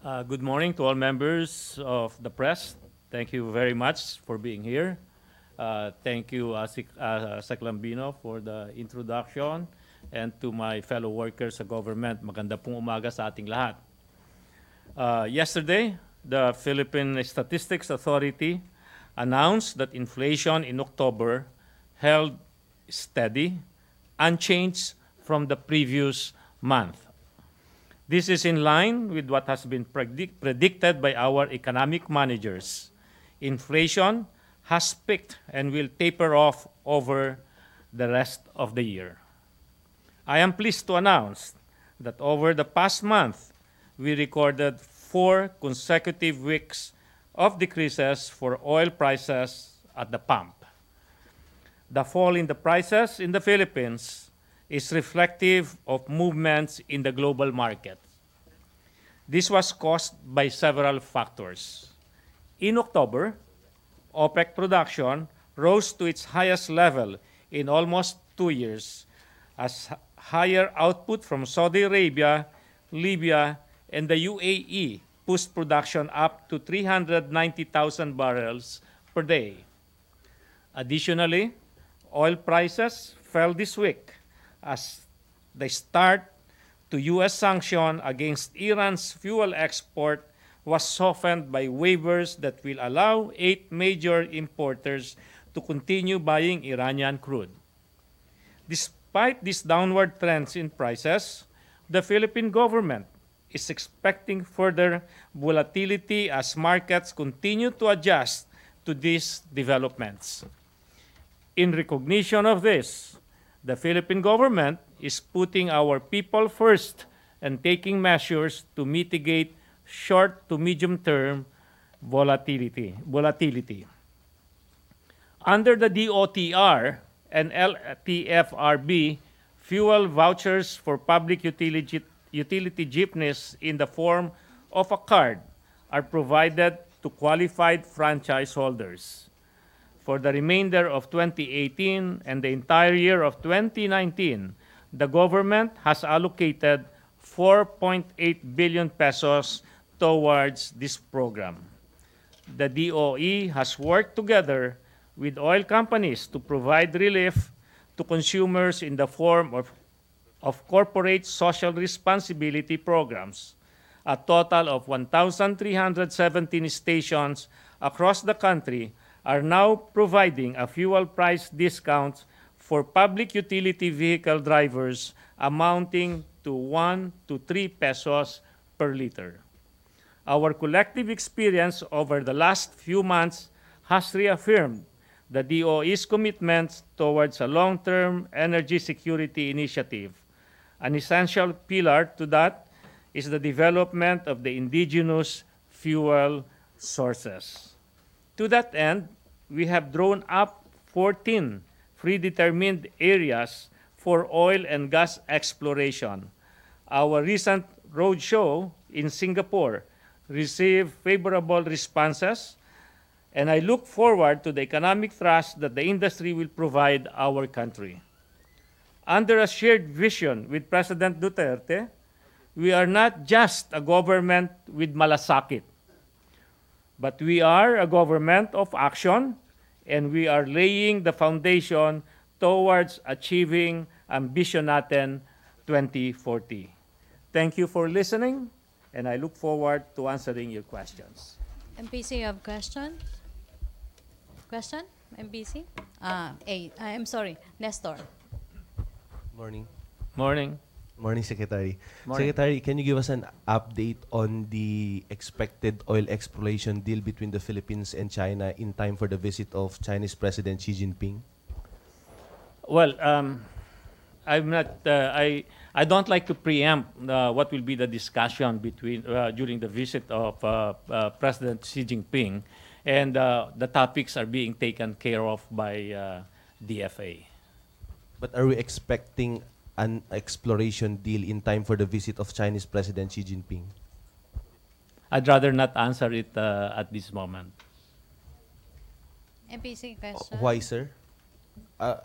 Good morning to all members of the press. Thank you very much for being here. Thank you, Sec Lambino, for the introduction, and to my fellow workers sa government. Maganda pong umaga sa ating lahat. Yesterday, the Philippine Statistics Authority announced that inflation in October held steady, unchanged from the previous month. This is in line with what has been predicted by our economic managers. Inflation has peaked and will taper off over the rest of the year. I am pleased to announce that over the past month, we recorded 4 consecutive weeks of decreases for oil prices at the pump. The fall in the prices in the Philippines is reflective of movements in the global market. This was caused by several factors. In October, OPEC production rose to its highest level in almost 2 years, as higher output from Saudi Arabia, Libya, and the UAE pushed production up to 390,000 barrels per day. Additionally, oil prices fell this week as the start to U.S. sanction against Iran's fuel export was softened by waivers that will allow 8 major importers to continue buying Iranian crude. Despite these downward trends in prices, the Philippine government is expecting further volatility as markets continue to adjust to these developments. In recognition of this, the Philippine government is putting our people first and taking measures to mitigate short to medium-term volatility. Under the DOTR and LTFRB, fuel vouchers for public utility jeepneys in the form of a card are provided to qualified franchise holders. For the remainder of 2018 and the entire year of 2019, the government has allocated 4.8 billion pesos towards this program. The DOE has worked together with oil companies to provide relief to consumers in the form of corporate social responsibility programs. A total of 1,317 stations across the country are now providing a fuel price discount for public utility vehicle drivers amounting to 1 to 3 pesos per liter. Our collective experience over the last few months has reaffirmed the DOE's commitment towards a long-term energy security initiative. An essential pillar to that is the development of the indigenous fuel sources. To that end, we have drawn up 14 predetermined areas for oil and gas exploration. Our recent roadshow in Singapore received favorable responses, and I look forward to the economic thrust that the industry will provide our country. Under a shared vision with President Duterte, we are not just a government with malasakit, but we are a government of action, and we are laying the foundation towards achieving Ambition Natin 2040. Thank you for listening, and I look forward to answering your questions. MPC, you have question? Question? MPC? I'm sorry, Nestor. Morning. Morning. Morning, Secretary. Morning. Secretary, can you give us an update on the expected oil exploration deal between the Philippines and China in time for the visit of Chinese President Xi Jinping? Well, I'm not. I don't like to preempt what will be the discussion between during the visit of President Xi Jinping, and the topics are being taken care of by DFA. But are we expecting an exploration deal in time for the visit of Chinese President Xi Jinping? I'd rather not answer it at this moment. MPC question? Why, sir?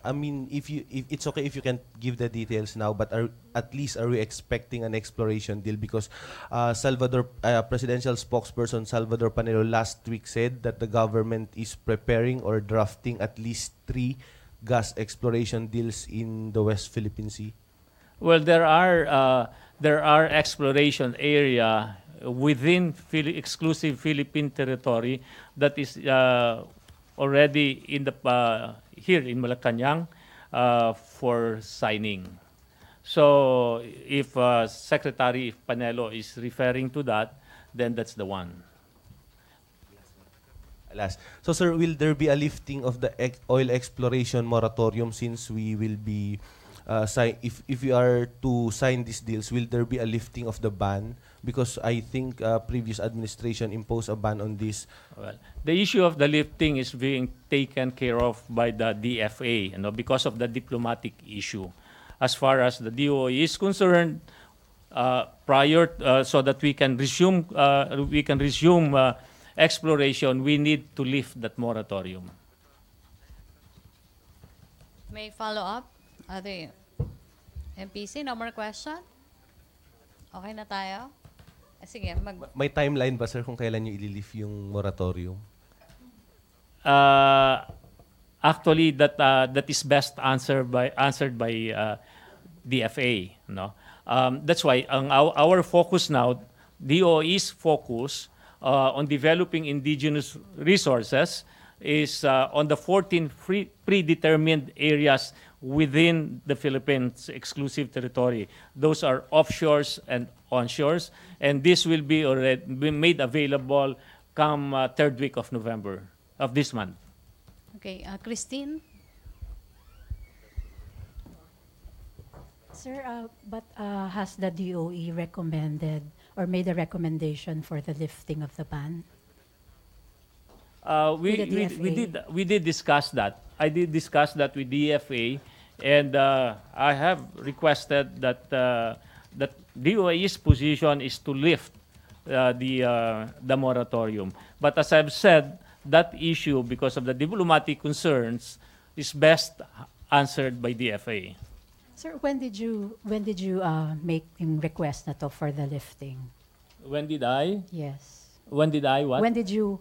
I mean, if it's okay if you can give the details now, but at least are we expecting an exploration deal? Because Salvador presidential spokesperson Salvador Panelo last week said that the government is preparing or drafting at least 3 gas exploration deals in the West Philippine Sea. Well, there are exploration area within exclusive Philippine territory that is already in the here in Malacanang for signing. So if Secretary Panelo is referring to that, then that's the one. Last. So, sir, will there be a lifting of the oil exploration moratorium since we will be if we are to sign these deals, will there be a lifting of the ban? Because I think previous administration imposed a ban on this. Well, the issue of the lifting is being taken care of by the DFA, because of the diplomatic issue. As far as the DOE is concerned, prior so that we can resume exploration, we need to lift that moratorium. May follow up? Other MPC, no more question? Okay na tayo? Sige, May timeline ba, sir, kung kailan nyo ililift yung moratorium? Actually, that is best answered by DFA. No, that's why our focus now, DOE's focus on developing indigenous resources is on the 14 predetermined areas within the Philippines exclusive territory. Those are offshores and onshores, and this will be already made available come third week of November of this month. Okay, Christine? Sir, but has the DOE recommended or made a recommendation for the lifting of the ban? We did discuss that. I did discuss that with DFA, and I have requested that that DOE's position is to lift the moratorium. But as I've said, that issue, because of the diplomatic concerns, is best answered by DFA. Sir, when did you make yung request na to for the lifting? When did I? Yes. When did I what? When did you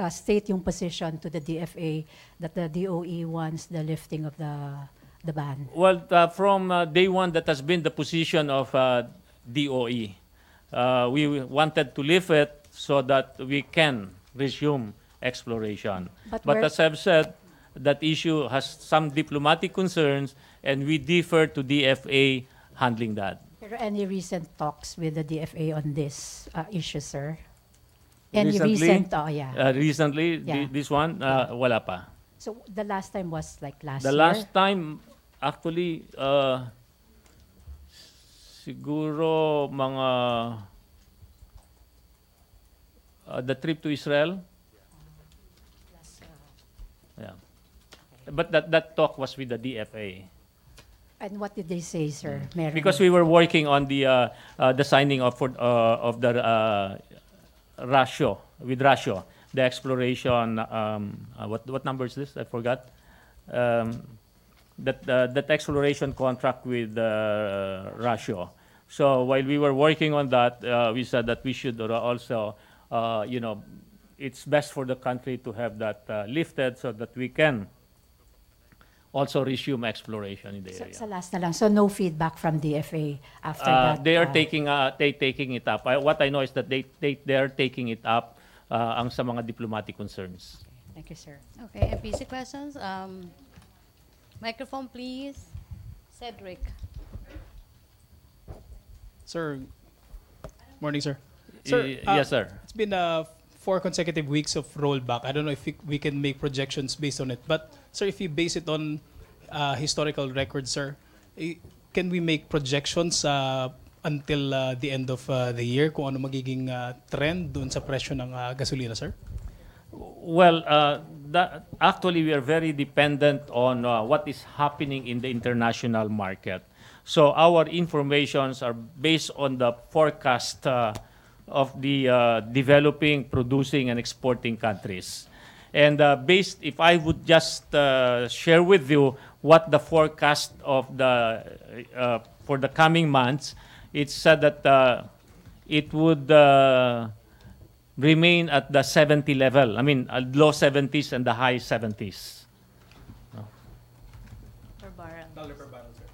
state yung position to the DFA that the DOE wants the lifting of the ban? Well, from day one, that has been the position of DOE. We wanted to lift it so that we can resume exploration. But as I've said, that issue has some diplomatic concerns, and we defer to DFA handling that. Are there any recent talks with the DFA on this issue, sir? Any recently, Yeah. this one, wala pa. So the last time was like last The year? last time, actually, siguro mga the trip to Israel. Yeah. But that talk was with the DFA. And what did they say, sir? Meron. Because we were working on the signing of the ratio with ratio, the exploration. What number is this? I forgot. That exploration contract with ratio. So while we were working on that, we said that we should also, it's best for the country to have that lifted so that we can also resume exploration in the area. Sa last na lang. So no feedback from DFA after that? They are taking it up. What I know is that they are taking it up ang sa mga diplomatic concerns. Thank you, sir. Okay, MPC questions. Microphone, please. Cedric. Sir, morning, sir. Sir, Yes, sir. It's been 4 consecutive weeks of rollback. I don't know if we can make projections based on it. But, sir, if you base it on historical records, sir, can we make projections until the end of the year kung ano magiging trend dun sa presyo ng gasolina, sir? Well, actually, we are very dependent on what is happening in the international market. So our informations are based on the forecast of the developing, producing, and exporting countries. And if I would just share with you what the forecast of the for the coming months, it's said that it would remain at the 70 level. I mean, low 70s and the high 70s. Per barrel. Dollar per barrel, sir.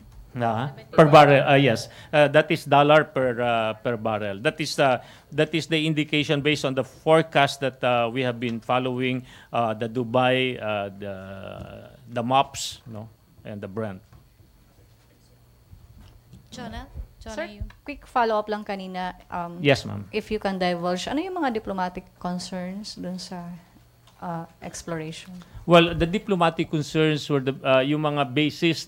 Per barrel, yes. That is dollar per barrel. That is the indication based on the forecast that we have been following, the Dubai, the MOPS, and the Brent. Jonah? Sir, You. quick follow-up lang kanina. Yes, ma'am. If you can divulge, ano yung mga diplomatic concerns dun sa exploration? Well, the diplomatic concerns were yung mga basis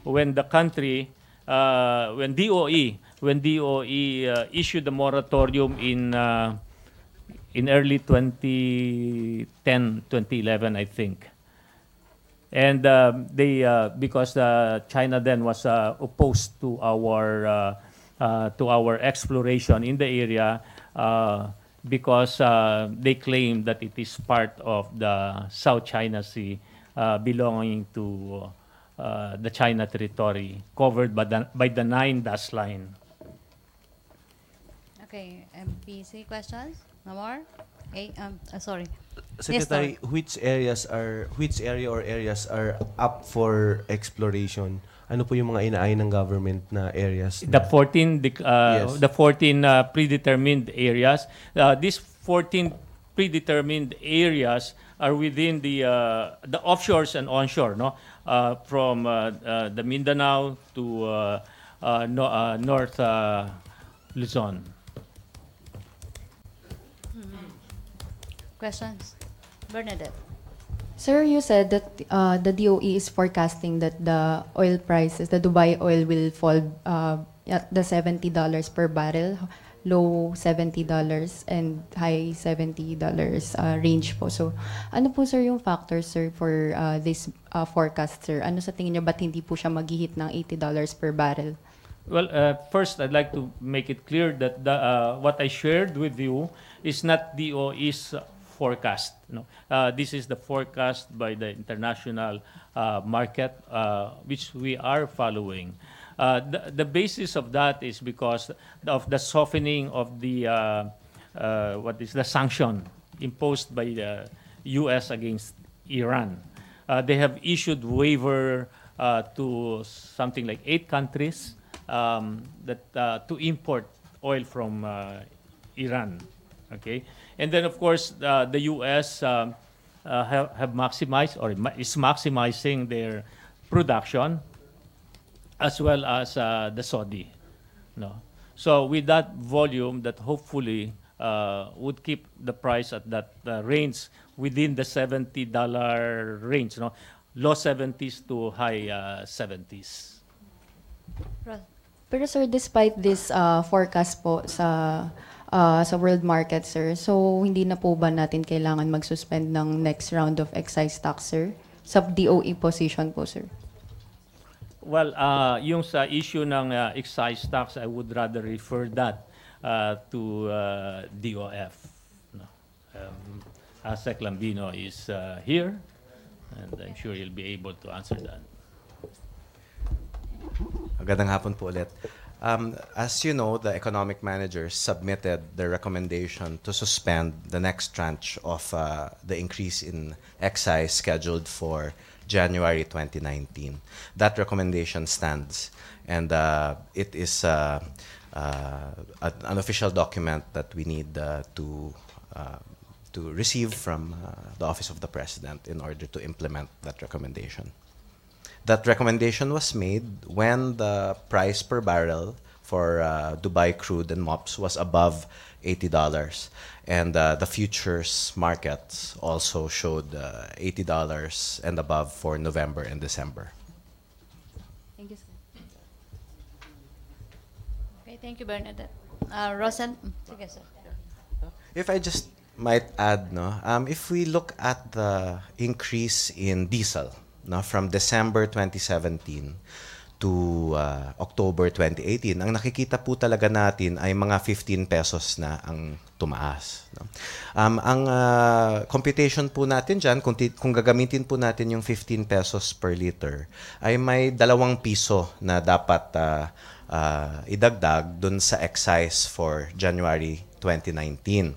when the country, when DOE issued the moratorium in early 2010, 2011, I think. And because China then was opposed to our exploration in the area, because they claim that it is part of the South China Sea, belonging to the China territory, covered by the 9-dash line. Okay, MPC questions? No more? Sorry. Secretary, which area or areas are up for exploration? Ano po yung mga inaayon ng government na areas? The 14 Yes. the 14 predetermined areas. These 14 predetermined areas are within the offshores and onshore, from the Mindanao to North Luzon. Questions? Bernadette? Sir, you said that the DOE is forecasting that the oil prices, the Dubai oil will fall at the $70 per barrel, low $70 and high $70 range po. So, ano po sir yung factors sir for this forecast sir? Ano sa tingin niyo ba't hindi po siya mag-hit ng $80 per barrel? Well, first, I'd like to make it clear that what I shared with you is not DOE's forecast. This is the forecast by the international market, which we are following. The basis of that is because of the softening of the sanction imposed by the U.S. against Iran. They have issued waiver to something like 8 countries to import oil from Iran. Okay, and then of course the U.S. have maximized or is maximizing their production, as well as the Saudi. So with that volume, that hopefully would keep the price at that range within the $70 range, low 70s to high 70s. Pero sir, despite this forecast po sa world market, sir, so hindi na po ba natin kailangan mag-suspend ng next round of excise tax, sir? Sa DOE position po, sir. Well, yung sa issue ng excise tax, I would rather refer that to DOF. Asek Lambino is here, and I'm sure he'll be able to answer that. Magandang hapon po ulit. As you know, the economic managers submitted their recommendation to suspend the next tranche of the increase in excise scheduled for January 2019. That recommendation stands, and it is an official document that we need to receive from the Office of the President in order to implement that recommendation. That recommendation was made when the price per barrel for Dubai crude and MOPS was above $80. And the futures markets also showed $80 and above for November and December. Thank you, sir. Okay, thank you, Bernadette. Rosen? Sige, sir. If I just might add, if we look at the increase in diesel, from December 2017 to October 2018, ang nakikita po talaga natin ay mga 15 pesos na ang tumaas. No? Ang computation po natin dyan, kung gagamitin po natin yung 15 pesos per liter, ay may 2 piso na dapat idagdag dun sa excise for January 2019.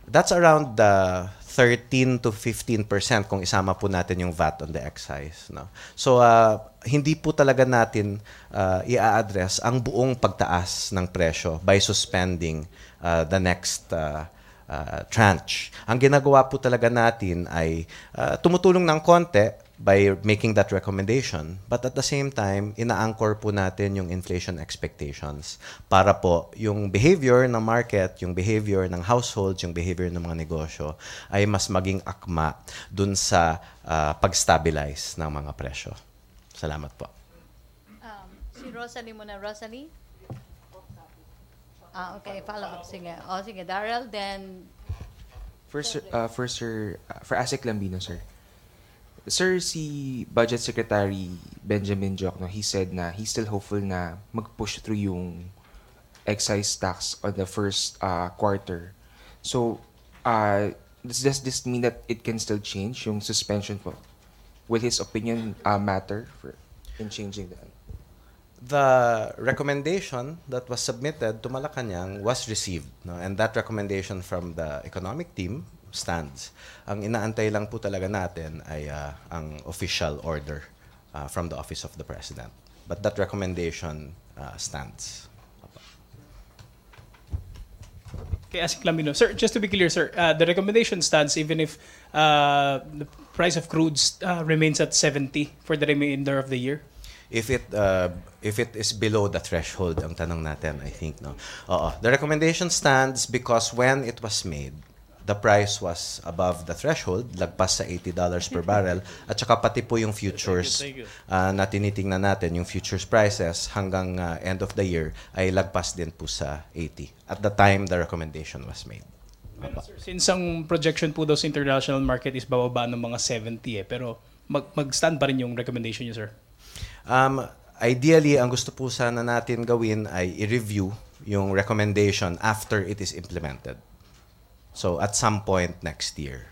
That's around 13 to 15% kung isama po natin yung VAT on the excise. No? So, hindi po talaga natin i-address ang buong pagtaas ng presyo by suspending the next tranche. Ang ginagawa po talaga natin ay tumutulong ng konti by making that recommendation, but at the same time, ina-anchor po natin yung inflation expectations para po yung behavior ng market, yung behavior ng households, yung behavior ng mga negosyo ay mas maging akma dun sa pag-stabilize ng mga presyo. Salamat po. Si Rosalie muna. Rosalie? Okay, follow up. Sige. Sige, Darrell, then... For ASEC Lambino, sir. Sir, si Budget Secretary Benjamin Jokno, he said na he's still hopeful na mag-push through yung excise tax on the first quarter. So, does this mean that it can still change yung suspension po? Will his opinion matter in changing that? The recommendation that was submitted to Malacanang was received, no? And that recommendation from the economic team stands. Ang inaantay lang po talaga natin ay ang official order from the Office of the President. But that recommendation stands. Okay, ASEC Lambino. Sir, just to be clear, sir, the recommendation stands even if the price of crudes remains at 70 for the remainder of the year? If it is below the threshold, ang tanong natin, I think, no? The recommendation stands because when it was made, the price was above the threshold, lagpas sa $80 per barrel, at saka pati po yung futures na tinitingnan natin, yung futures prices hanggang end of the year ay lagpas din po sa 80 at the time the recommendation was made. Since ang projection po daw sa international market is bababa ng mga 70 pero mag-stand pa rin yung recommendation niyo, sir? Ideally, ang gusto po sana natin gawin ay i-review yung recommendation after it is implemented. So, at some point next year.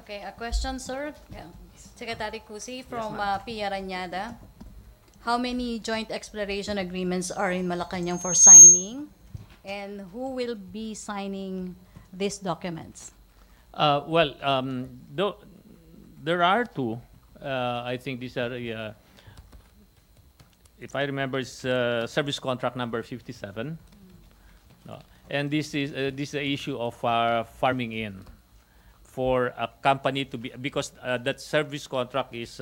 Okay, a question, sir. Yeah. Secretary Cusi from Pia Rañada. How many joint exploration agreements are in Malacanang for signing? And who will be signing these documents? There are 2. I think these are, if I remember, it's service contract number 57. And this is the issue of farming in for a company to be, because that service contract is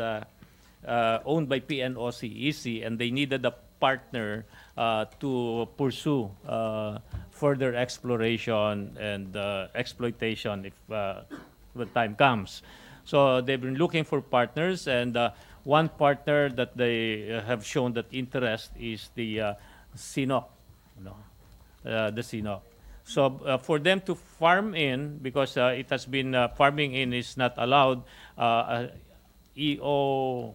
owned by PNOC-EC, and they needed a partner to pursue further exploration and exploitation if the time comes. So they've been looking for partners, and one partner that they have shown that interest is the CNOC, the CNOC. So for them to farm in, because it has been farming in is not allowed, EO,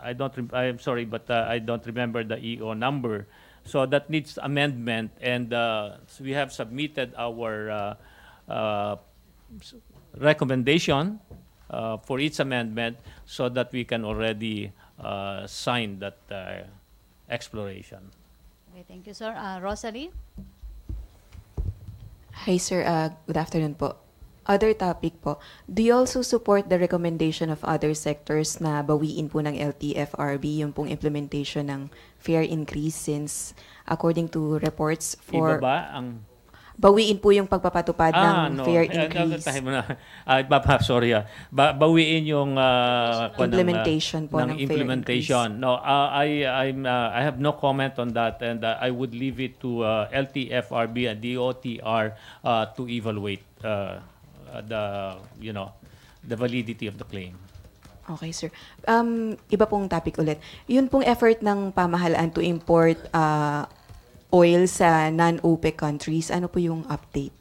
I'm sorry, but I don't remember the EO number. So that needs amendment, and so we have submitted our recommendation for its amendment so that we can already sign that exploration. Okay, thank you, sir. Rosalie? Hi, sir. Good afternoon po. Other topic po. Do you also support the recommendation of other sectors na bawiin po ng LTFRB yung pong implementation ng fare increase, since according to reports for... Ibaba ang... Bawiin po yung pagpapatupad ng fare increase. Bawiin yung implementation po ng implementation. No, I have no comment on that, and I would leave it to LTFRB and DOTR to evaluate the validity of the claim. Okay, sir. Iba pong topic ulit. Yun pong effort ng pamahalaan to import oil sa non-OPEC countries, ano po yung update?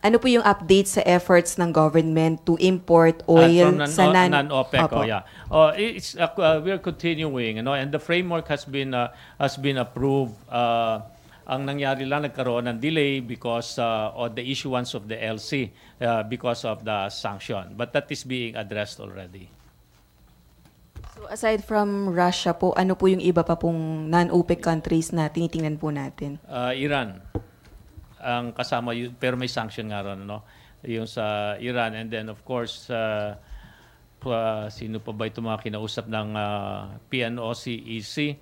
ano po yung update sa efforts ng government to import oil from sa non-OPEC? Opo. Oh, yeah. We are continuing, and the framework has been approved. Ang nangyari lang, nagkaroon ng delay because of the issuance of the LC because of the sanction. But that is being addressed already. So aside from Russia po, ano po yung iba pa pong non-OPEC countries na tinitingnan po natin? Iran ang kasama yun, pero may sanction nga ron, no? Yung sa Iran, and then of course sino pa ba ito mga kinausap ng PNOCEC?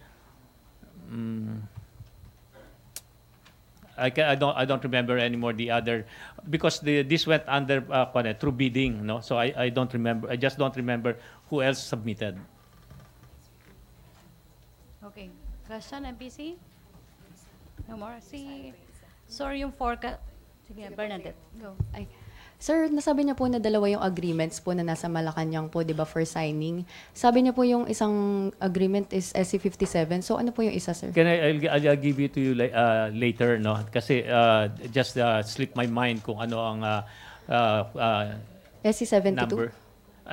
I don't remember anymore the other, because this went under through bidding, no? So I don't remember. I just don't remember who else submitted. Okay. Question, MPC? No more? Sorry, yung forecast. Sige, Bernadette, go. Ay. Sir, nasabi niya po na dalawa yung agreements po na nasa Malacanang po, di ba, for signing. Sabi niya po yung isang agreement is SC57. So ano po yung isa, sir? I'll give it to you later, no? Kasi just slip my mind kung ano ang SC72? number.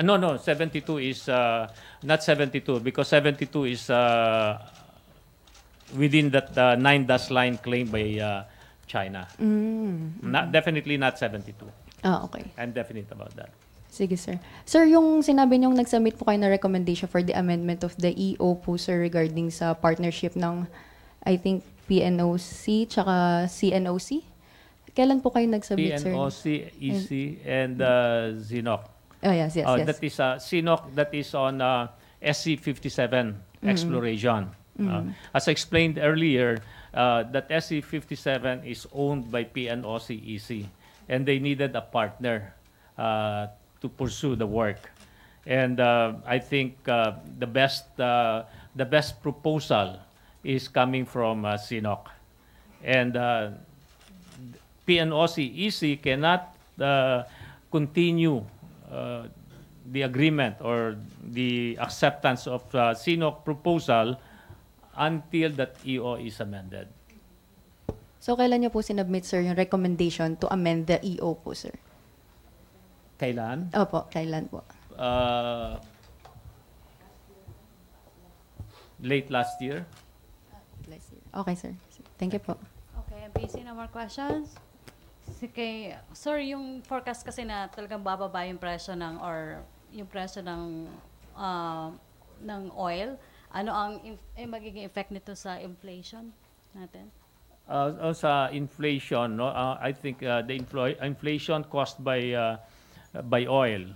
No, 72 is not 72, because 72 is within that 9-dash line claimed by China. Definitely not 72. Okay. I'm definite about that. Sige, sir. Sir, yung sinabi niyong nag-submit po kayo na recommendation for the amendment of the EO po, sir, regarding sa partnership ng, I think, PNOC tsaka CNOC? Kailan po kayo nag-submit, sir? PNOC, EC, and ZINOC. Oh, yes. That is CNOC, that is on SC57 exploration. As I explained earlier, that SC57 is owned by PNOC EC, and they needed a partner to pursue the work. And I think the best proposal is coming from CNOC. And PNOC EC cannot continue the agreement or the acceptance of CNOC proposal until that EO is amended. So, kailan niyo po sinubmit, sir, yung recommendation to amend the EO po, sir? Kailan? Opo, kailan po? Late last year. Okay, sir. Thank you po. Okay, MPC, no more questions? Sige, sir, yung forecast kasi na talagang bababa yung presyo ng oil, ano ang magiging effect nito sa inflation natin? Sa inflation, no, I think the inflation caused by oil.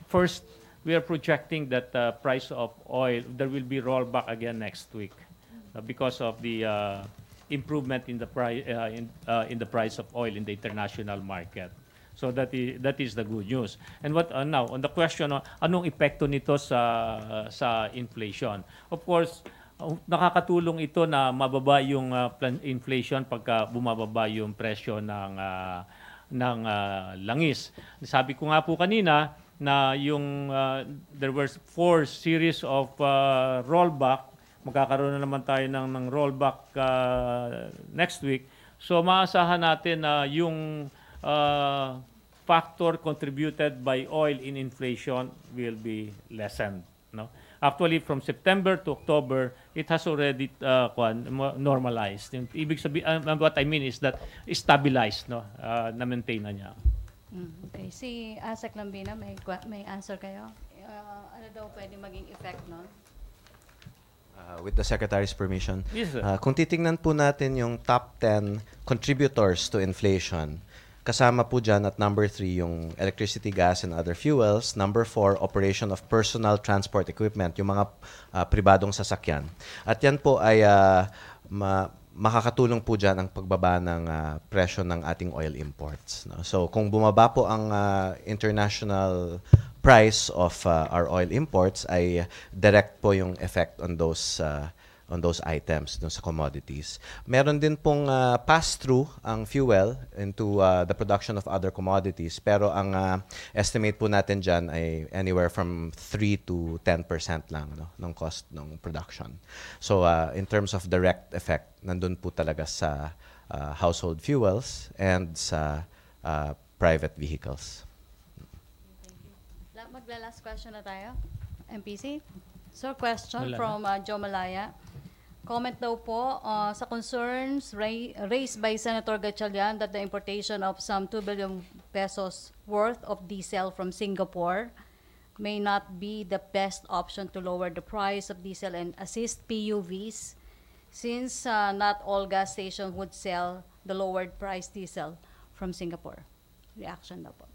First, we are projecting that the price of oil, there will be rollback again next week because of the improvement in the price in the price of oil in the international market. So that is the good news. And what now on the question, anong epekto nito sa inflation? Of course, nakakatulong ito na mababa yung inflation pagka bumababa yung presyo ng langis. Sabi ko nga po kanina na yung there were 4 series of rollback. Magkakaroon na naman tayo ng rollback next week. So maasahan natin na yung factor contributed by oil in inflation will be lessened, no? Actually, from September to October, it has already normalized. Ibig sabihin, what I mean is that stabilized, no? Na-maintain na niya. Okay. Si Asek Lambina, may answer kayo? Ano daw pwede maging effect, no? With the Secretary's permission, Yes, sir. kung titingnan po natin yung top 10 contributors to inflation, kasama po dyan at number 3 yung electricity, gas, and other fuels. Number 4, operation of personal transport equipment, yung mga pribadong sasakyan. At yan po ay makakatulong po dyan ang pagbaba ng presyo ng ating oil imports, no? So kung bumaba po ang international price of our oil imports, ay direct po yung effect on those items, dun sa commodities. Meron din pong pass-through ang fuel into the production of other commodities, pero ang estimate po natin dyan ay anywhere from 3 to 10% lang, no, ng cost ng production. So in terms of direct effect, nandun po talaga sa household fuels and sa private vehicles. Magla-last question na tayo. MPC? Sir, question Wala from Joe Malaya. Comment daw po sa concerns raised by Senator Gatchalian that the importation of some 2 billion pesos worth of diesel from Singapore may not be the best option to lower the price of diesel and assist PUVs since not all gas stations would sell the lowered price diesel from Singapore. Reaction daw po.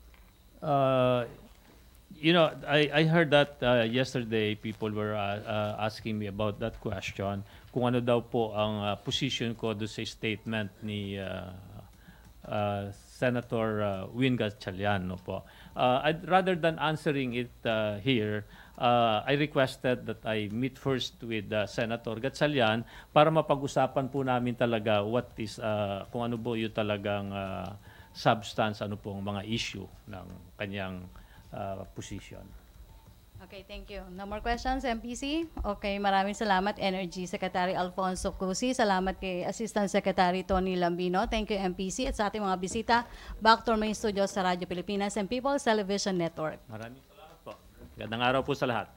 I heard that yesterday people were asking me about that question. Kung ano daw po ang position ko do sa statement ni Senator Win Gatchalian. No po. Rather than answering it here, I requested that I meet first with Senator Gatchalian para mapag-usapan po namin talaga what is, kung ano po yung talagang substance, ano po ang mga issue ng kanyang position. Okay, thank you. No more questions, MPC? Okay, maraming salamat, Energy Secretary Alfonso Cusi. Salamat kay Assistant Secretary Tony Lambino. Thank you, MPC. At sa ating mga bisita, back to our main studio sa Radyo Pilipinas and People's Television Network. Maraming salamat po. Magandang araw po sa lahat.